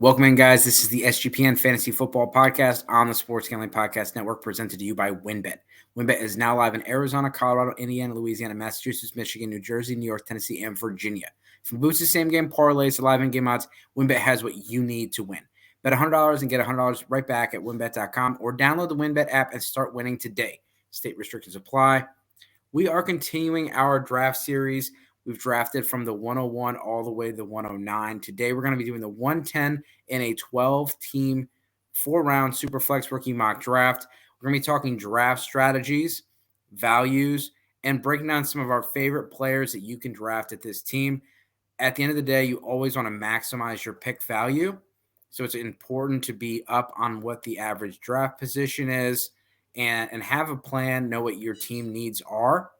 Welcome in, guys. This is the SGPN Fantasy Football Podcast on the Sports Gambling Podcast Network, presented to you by WynnBET. WynnBET is now live in Arizona, Colorado, Indiana, Louisiana, Massachusetts, Michigan, New Jersey, New York, Tennessee, and Virginia. From boosted same-game parlays to live in-game odds, WynnBET has what you need to win. Bet $100 and get $100 right back at WynnBET.com or download the WynnBET app and start winning today. State restrictions apply. We are continuing our draft series. We've drafted from the 101 all the way to the 109. Today, we're going to be doing the 110 in a 12-team, 4-round Superflex rookie mock draft. We're going to be talking draft strategies, values, and breaking down some of our favorite players that you can draft at this team. At the end of the day, you always want to maximize your pick value. So it's important to be up on what the average draft position is and have a plan, know what your team needs are.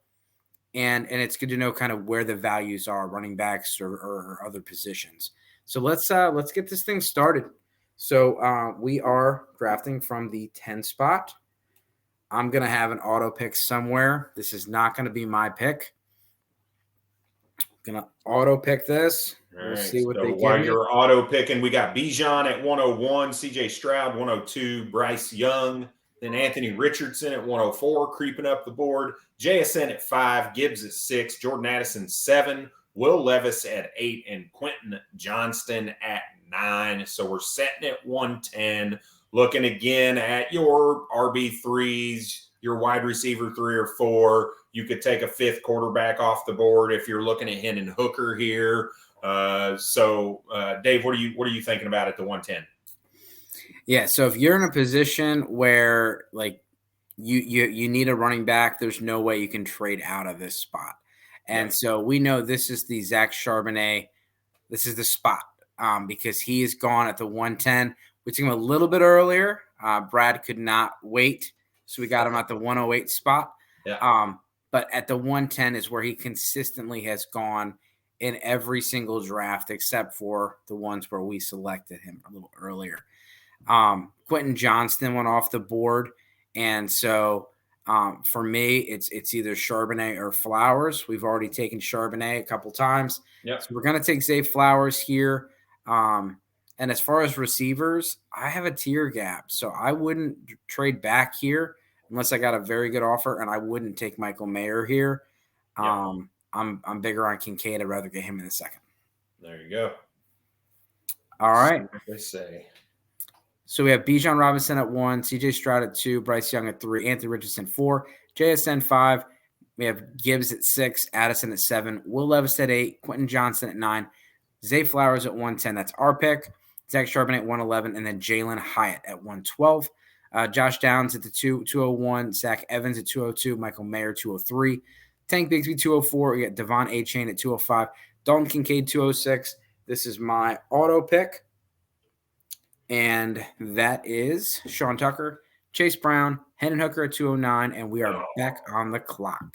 And it's good to know kind of where the values are, running backs or other positions. So let's get this thing started. So we are drafting from the 10 spot. I'm going to have an auto pick somewhere. This is not going to be my pick. I'm going to auto pick this. We'll see what they give me. While you're auto picking, we got Bijan at 101, CJ Stroud 102, Bryce Young, then Anthony Richardson at 104, creeping up the board. JSN at 5, Gibbs at 6, Jordan Addison 7, Will Levis at 8, and Quentin Johnston at 9. So we're setting at 110. Looking again at your RB3s, your wide receiver 3 or 4. You could take a 5th quarterback off the board if you're looking at Hendon Hooker here. Dave, what are you thinking about at the 110? Yeah, so if you're in a position where like you need a running back, there's no way you can trade out of this spot. And so we know this is the Zach Charbonnet. This is the spot because he is gone at the 110. We took him a little bit earlier. Brad could not wait, so we got him at the 108 spot. Yeah. But at the 110 is where he consistently has gone in every single draft except for the ones where we selected him a little earlier. Quentin Johnston went off the board, and so for me, it's either Charbonnet or Flowers. We've already taken Charbonnet a couple times. Yep. So we're going to take Zay Flowers here. And as far as receivers, I have a tier gap, so I wouldn't trade back here unless I got a very good offer, and I wouldn't take Michael Mayer here. Yep. I'm bigger on Kincaid. I'd rather get him in the second. There you go. All right. They say. So we have Bijan Robinson at 1, CJ Stroud at 2, Bryce Young at 3, Anthony Richardson 4, JSN 5. We have Gibbs at 6, Addison at 7, Will Levis at 8, Quentin Johnston at 9, Zay Flowers at 110. That's our pick. Zach Charbonnet at 111, and then Jalen Hyatt at 112. Josh Downs at the 201, Zach Evans at 202, Michael Mayer 203, Tank Bigsby 204. We got Devon A-Chain at 205, Dalton Kincaid 206. This is my auto pick. And that is Sean Tucker, Chase Brown, Hendon Hooker at 209, and we are back on the clock.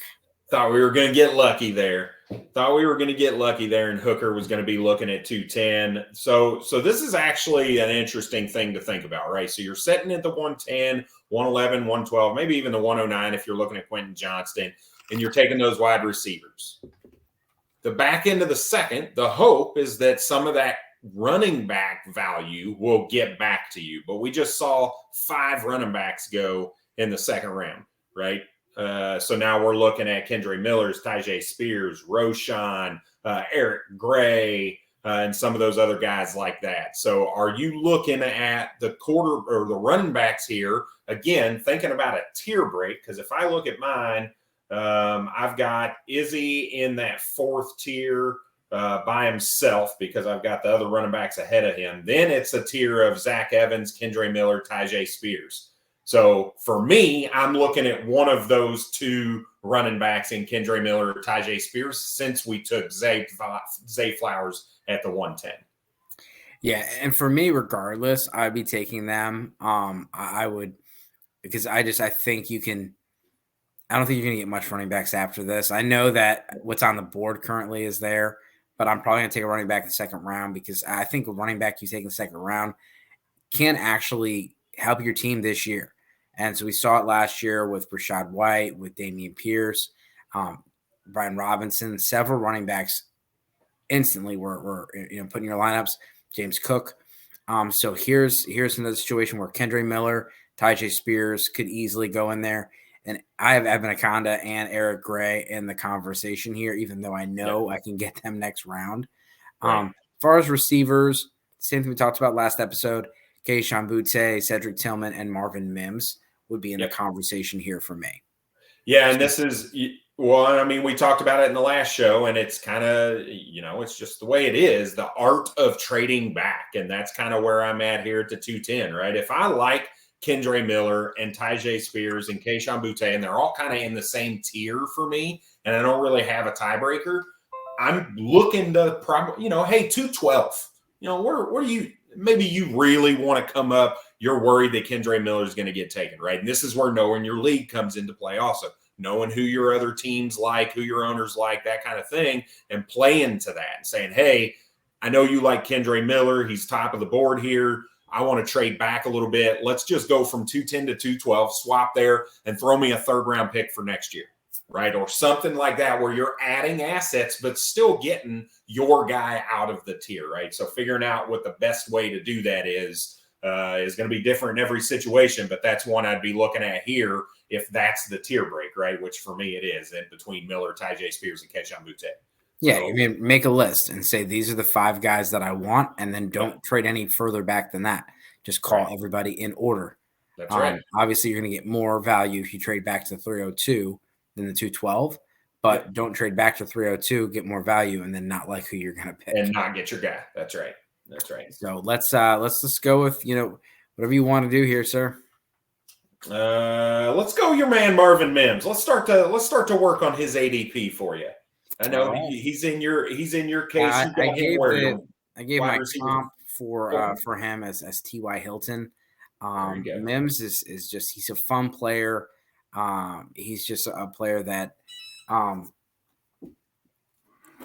Thought we were going to get lucky there. And Hooker was going to be looking at 210. So this is actually an interesting thing to think about, right? So you're setting at the 110, 111, 112, maybe even the 109 if you're looking at Quentin Johnston, and you're taking those wide receivers. The back end of the second, the hope is that some of that running back value will get back to you. But we just saw 5 running backs go in the second round, right? So now we're looking at Kendre Miller's, Tyjae Spears, Roshan, Eric Gray, and some of those other guys like that. So are you looking at the quarter or the running backs here? Again, thinking about a tier break, because if I look at mine, I've got Izzy in that 4th tier by himself because I've got the other running backs ahead of him. Then it's a tier of Zach Evans, Kendre Miller, Tyjae Spears. So for me, I'm looking at one of those 2 running backs in Kendre Miller or Tyjae Spears since we took Zay Flowers at the 110. Yeah, and for me, regardless, I'd be taking them. I would because I think you can. I don't think you're going to get much running backs after this. I know that what's on the board currently is there, but I'm probably going to take a running back in the second round because I think a running back you take in the second round can actually help your team this year. And so we saw it last year with Rashad White, with Dameon Pierce, Brian Robinson, several running backs instantly were put in your lineups. James Cook. So here's another situation where Kendre Miller, Tyjae Spears could easily go in there. And I have Evan Akonda and Eric Gray in the conversation here, even though I know I can get them next round. Right. As far as receivers, same thing we talked about last episode, Keishawn Butte, Cedric Tillman, and Marvin Mims would be in the conversation here for me. Yeah, and this is well, I mean, we talked about it in the last show, and it's kind of, it's just the way it is, the art of trading back. And that's kind of where I'm at here at the 210, right? If I like Kendre Miller and Tyjae Spears and Keishawn Butte, and they're all kind of in the same tier for me, and I don't really have a tiebreaker, I'm looking to probably, hey, 212. Where do you, maybe you really want to come up, you're worried that Kendre Miller is going to get taken, right? And this is where knowing your league comes into play also. Knowing who your other teams like, who your owners like, that kind of thing, and play into that and saying, hey, I know you like Kendre Miller. He's top of the board here. I want to trade back a little bit. Let's just go from 210 to 212, swap there, and throw me a third-round pick for next year, right? Or something like that where you're adding assets but still getting your guy out of the tier, right? So figuring out what the best way to do that is going to be different in every situation, but that's one I'd be looking at here if that's the tier break, right? Which for me it is, in between Miller, Tyjae Spears, and Keishawn Butte. Yeah, you mean make a list and say these are the 5 guys that I want, and then don't trade any further back than that. Just call everybody in order. That's right. Obviously, you're going to get more value if you trade back to 302 than the 212, but don't trade back to 302, get more value, and then not like who you're going to pick. And not get your guy. That's right. That's right. So let's just go with, whatever you want to do here, sir. Let's go your man Marvin Mims. Let's start to work on his ADP for you. I know he's in your case. I gave my comp for him as T.Y. Hilton. Mims is just, he's a fun player. He's just a player that not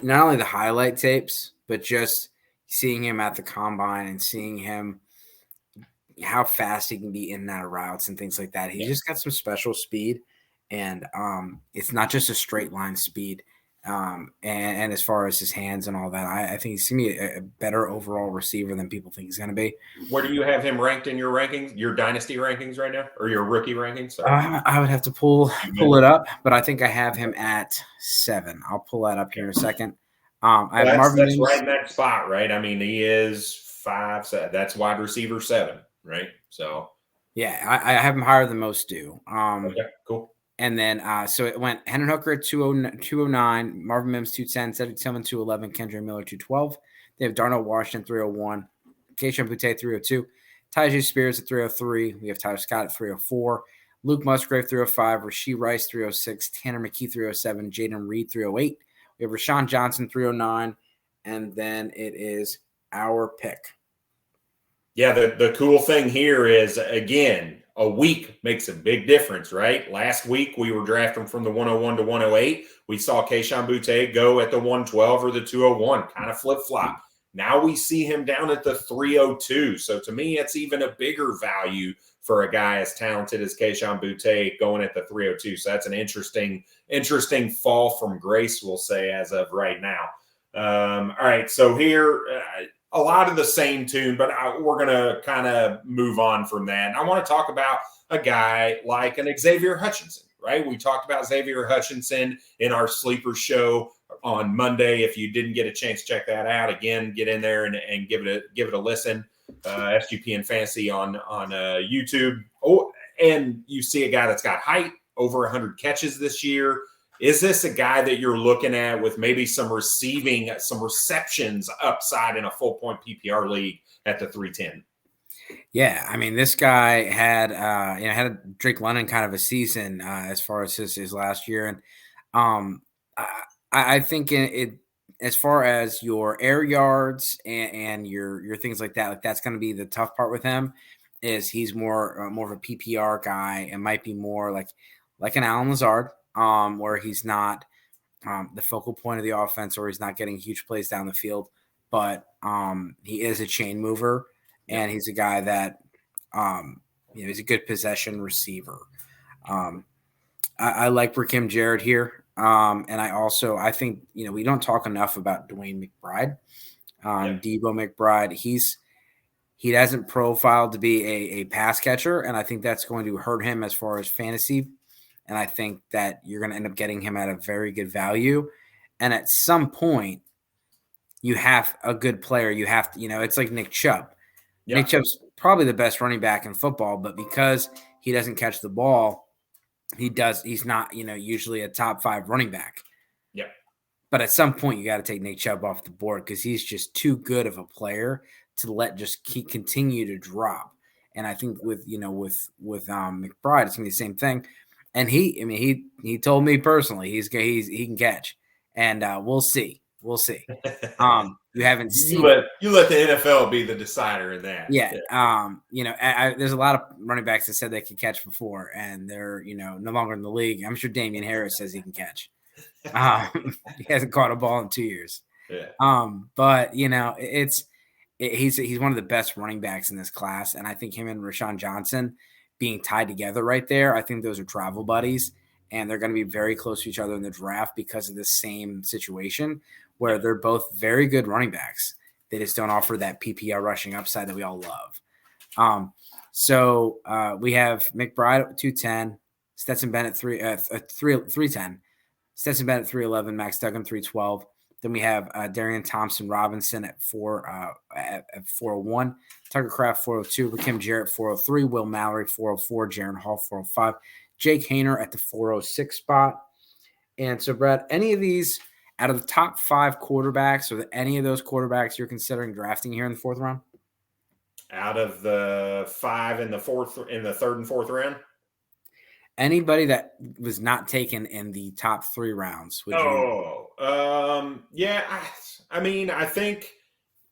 only the highlight tapes, but just seeing him at the combine and seeing him how fast he can be in and out of routes and things like that. He just got some special speed, and it's not just a straight line speed. And as far as his hands and all that, I think he's going to be a better overall receiver than people think he's going to be. Where do you have him ranked in your rankings, your dynasty rankings right now, or your rookie rankings? I would have to pull it up, but I think I have him at 7. I'll pull that up here in a second. I have Marvin Mims. Right in that spot, right? I mean, he is 5. That's wide receiver 7, right? So yeah, I have him higher than most do. Okay, cool. And then so it went Hendon Hooker at 209, Marvin Mims 210, Cedric Tillman 211, Kendre Miller 212. They have Darnell Washington 301, Keishawn Butte 302, Tyjae Spears at 303. We have Tyler Scott at 304, Luke Musgrave 305, Rashee Rice 306, Tanner McKee 307, Jaden Reed 308. We have Rashawn Johnson 309, and then it is our pick. Yeah, the cool thing here is, again, a week makes a big difference, right? Last week, we were drafting from the 101 to 108. We saw Keishawn Butte go at the 112 or the 201, kind of flip-flop. Now we see him down at the 302. So to me, it's even a bigger value for a guy as talented as Keishawn Butte going at the 302. So that's an interesting fall from grace, we'll say, as of right now. All right, so here a lot of the same tune, but we're going to kind of move on from that. And I want to talk about a guy like an Xavier Hutchinson, right? We talked about Xavier Hutchinson in our sleeper show on Monday. If you didn't get a chance to check that out, again, get in there and give it a listen. SGPN Fantasy on YouTube. Oh, and you see a guy that's got height, over 100 catches this year. Is this a guy that you're looking at with maybe some receptions upside in a full point PPR league at the 310? Yeah, I mean, this guy had had a Drake London kind of a season as far as his last year, and I think it as far as your air yards and your things like that, like that's going to be the tough part with him. Is he's more of a PPR guy and might be more like an Allen Lazard. Where he's not the focal point of the offense, or he's not getting huge plays down the field, but he is a chain mover, and he's a guy that he's a good possession receiver. I like Rakim Jarrett here, and I think we don't talk enough about Dwayne McBride, Debo McBride. He doesn't profile to be a pass catcher, and I think that's going to hurt him as far as fantasy. And I think that you're going to end up getting him at a very good value. And at some point, you have a good player. You have to, it's like Nick Chubb. Yeah. Nick Chubb's probably the best running back in football, but because he doesn't catch the ball, he's not, usually a top 5 running back. Yeah. But at some point, you got to take Nick Chubb off the board because he's just too good of a player to let just continue to drop. And I think with McBride, it's gonna be the same thing. And he told me personally he can catch, and we'll see. You haven't seen. You let the NFL be the decider in that. Yeah. There's a lot of running backs that said they could catch before, and they're no longer in the league. I'm sure Damian Harris says he can catch. He hasn't caught a ball in 2 years. Yeah. But he's one of the best running backs in this class, and I think him and Rashawn Johnson being tied together right there, I think those are travel buddies, and they're going to be very close to each other in the draft because of the same situation where they're both very good running backs. They just don't offer that PPR rushing upside that we all love. So we have McBride at 210, Stetson Bennett 310, Stetson Bennett 311, Max Duggan 312. Then we have Darian Thompson Robinson at 401, Tucker Kraft 402, Rakim Jarrett 403, Will Mallory 404, Jaron Hall 405, Jake Hayner at the 406 spot. And so, Brad, any of these out of the top 5 quarterbacks, or any of those quarterbacks you're considering drafting here in the 4th round? Out of the 5 in the 3rd and 4th round? Anybody that was not taken in the top 3 rounds? Yeah. I think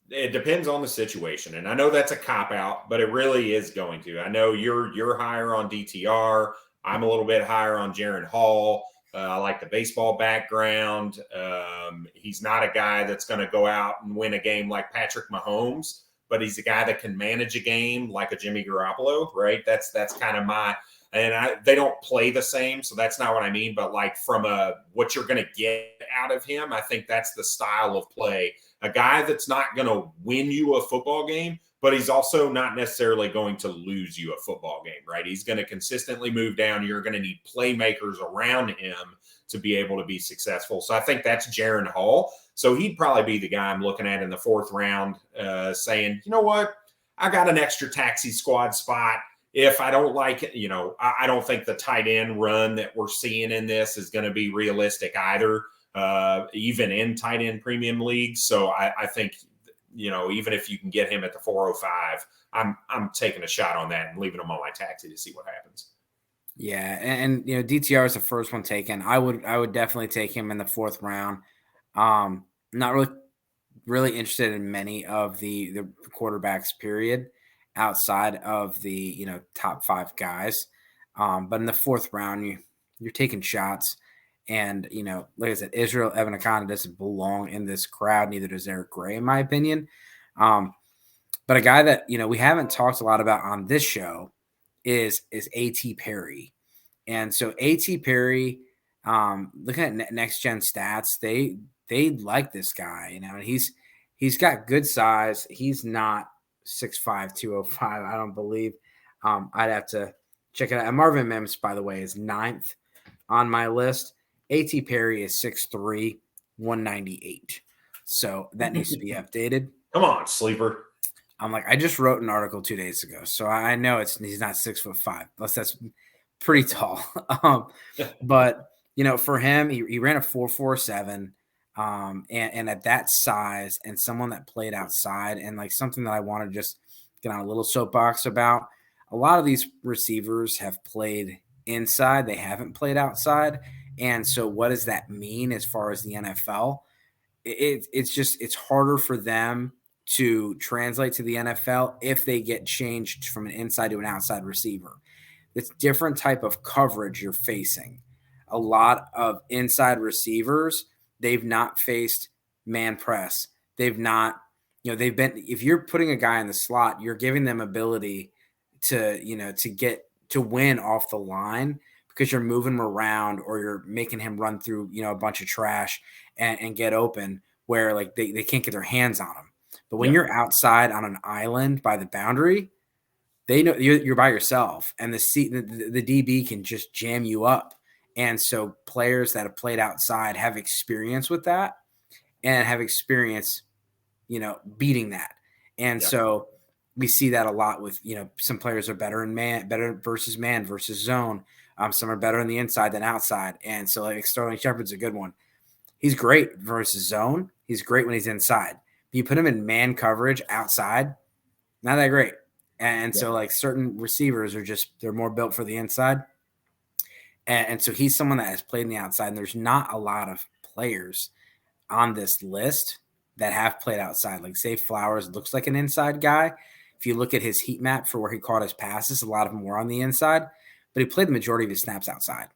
it depends on the situation, and I know that's a cop out, but it really is going to. I know you're higher on DTR. I'm a little bit higher on Jaron Hall. I like the baseball background. He's not a guy that's going to go out and win a game like Patrick Mahomes, but he's a guy that can manage a game like a Jimmy Garoppolo, right? That's kind of my. And they don't play the same, so that's not what I mean. But like from what you're going to get out of him, I think that's the style of play. A guy that's not going to win you a football game, but he's also not necessarily going to lose you a football game, right? He's going to consistently move down. You're going to need playmakers around him to be able to be successful. So I think that's Jaron Hall. So he'd probably be the guy I'm looking at in the 4th round, saying, you know what, I got an extra taxi squad spot. If I don't like it, I don't think the tight end run that we're seeing in this is going to be realistic either, even in tight end premium leagues. So I think, even if you can get him at the 405, I'm taking a shot on that and leaving him on my taxi to see what happens. Yeah, and DTR is the first one taken. I would definitely take him in the 4th round. Not really interested in many of the quarterbacks, period, outside of the top 5 guys. But in the 4th round, you're taking shots. And, like I said, Israel Evanakana doesn't belong in this crowd. Neither does Eric Gray, in my opinion. But a guy that, we haven't talked a lot about on this show is A.T. Perry. And so A.T. Perry, looking at next gen stats, they like this guy, and he's got good size. He's not 6'5", 205, I don't believe. I'd have to check it out. And Marvin Mims, by the way, is 9th on my list. A.T. Perry is 6'3", 198. So that needs to be updated. Come on, sleeper. I'm like, I just wrote an article 2 days ago, so I know he's not 6'5". That's pretty tall. But for him, he ran a 4.47, and at that size, and someone that played outside, and like something that I want to just get on a little soapbox about. A lot of these receivers have played inside; they haven't played outside. And so, what does that mean as far as the NFL? It's harder for them to translate to the NFL if they get changed from an inside to an outside receiver. It's different type of coverage you're facing. A lot of inside receivers, they've not faced man press. They've not, they've been, if you're putting a guy in the slot, you're giving them ability to win off the line because you're moving him around or you're making him run through, a bunch of trash and get open where like they can't get their hands on him. But when you're outside on an island by the boundary, they know you're by yourself, and the DB can just jam you up. And so players that have played outside have experience with that and have experience, beating that. And so we see that a lot with, some players are better in man versus zone. Some are better on the inside than outside. And so like Sterling Shepard's a good one. He's great versus zone. He's great when he's inside. But you put him in man coverage outside, not that great. And so like certain receivers they're more built for the inside. And so he's someone that has played in the outside, and there's not a lot of players on this list that have played outside. Like Zay Flowers looks like an inside guy. If you look at his heat map for where he caught his passes, a lot of them were on the inside, but he played the majority of his snaps outside.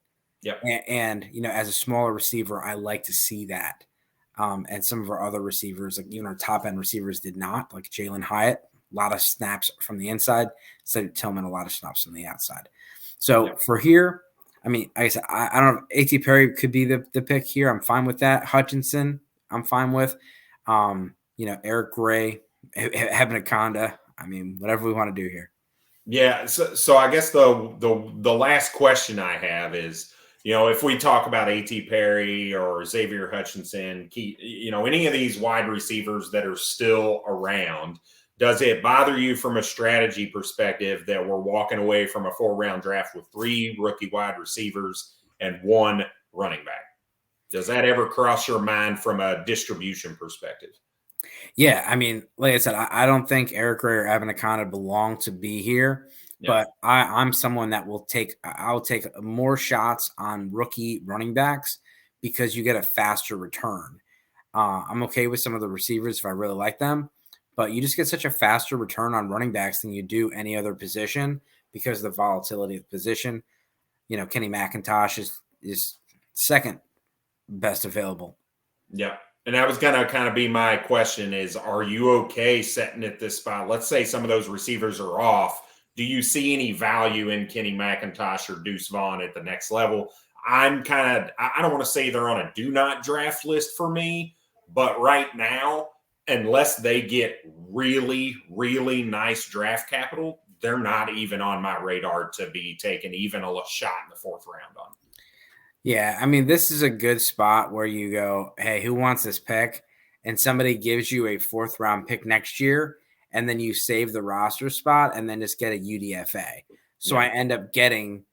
Yeah. And as a smaller receiver, I like to see that. And some of our other receivers, like even our top end receivers did not, like Jalen Hyatt, a lot of snaps from the inside, instead Tillman, a lot of snaps from the outside. So for here, I mean, like I said, I don't know. A.T. Perry could be the pick here. I'm fine with that. Hutchinson, I'm fine with. Eric Gray, Hebanaconda. I mean, whatever we want to do here. Yeah. So I guess the last question I have is, if we talk about A.T. Perry or Xavier Hutchinson, any of these wide receivers that are still around, does it bother you from a strategy perspective that we're walking away from a 4-round draft with 3 rookie wide receivers and 1 running back? Does that ever cross your mind from a distribution perspective? Yeah, I mean, like I said, I don't think Eric Gray or Abanikanda belong to be here, but I'm someone that I'll take more shots on rookie running backs because you get a faster return. I'm okay with some of the receivers if I really like them, but you just get such a faster return on running backs than you do any other position because of the volatility of the position. Kenny McIntosh is second best available. Yeah. And that was going to kind of be my question is, are you okay setting at this spot? Let's say some of those receivers are off. Do you see any value in Kenny McIntosh or Deuce Vaughn at the next level? I don't want to say they're on a do not draft list for me, but right now, unless they get really, really nice draft capital, they're not even on my radar to be taking even a shot in the 4th round on. Yeah, I mean, this is a good spot where you go, hey, who wants this pick? And somebody gives you a 4th round pick next year, and then you save the roster spot and then just get a UDFA. So I end up getting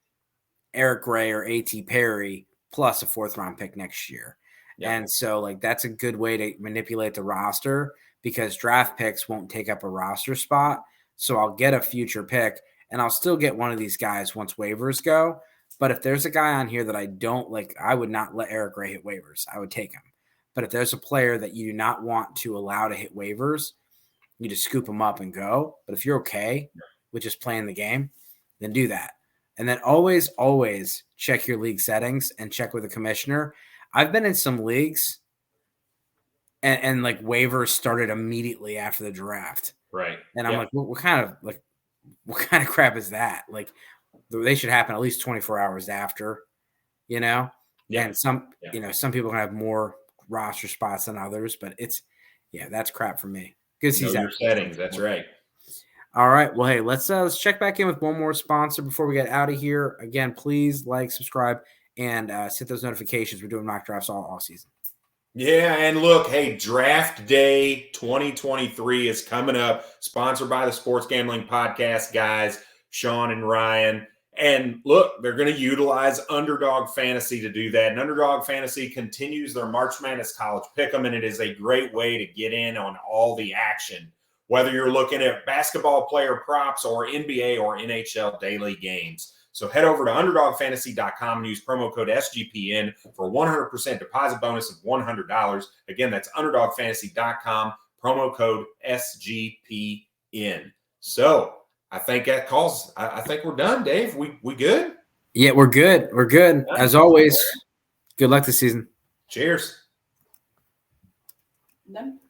Eric Gray or A.T. Perry plus a 4th round pick next year. Yeah. And so like that's a good way to manipulate the roster because draft picks won't take up a roster spot. So I'll get a future pick and I'll still get one of these guys once waivers go. But if there's a guy on here that I don't like, I would not let Eric Gray hit waivers. I would take him. But if there's a player that you do not want to allow to hit waivers, you just scoop him up and go. But if you're okay with just playing the game, then do that. And then always, always check your league settings and check with the commissioner. I've been in some leagues and like waivers started immediately after the draft. Right. And I'm like, what kind of crap is that? Like, they should happen at least 24 hours after, Yeah. And some people can have more roster spots than others, but that's crap for me. Good season. Your settings. That's right. All right. Well, hey, let's check back in with one more sponsor before we get out of here. Again, please like, subscribe, and set those notifications. We're doing mock drafts all season. Yeah, and look, hey, Draft Day 2023 is coming up, sponsored by the Sports Gambling Podcast guys, Sean and Ryan. And look, they're going to utilize Underdog Fantasy to do that. And Underdog Fantasy continues their March Madness College Pick'em, and it is a great way to get in on all the action, whether you're looking at basketball player props or NBA or NHL daily games. So head over to UnderdogFantasy.com and use promo code SGPN for a 100% deposit bonus of $100. Again, that's UnderdogFantasy.com, promo code SGPN. So I think that calls. I think we're done, Dave. We good? Yeah, we're good. We're good. As always, good luck this season. Cheers. Done.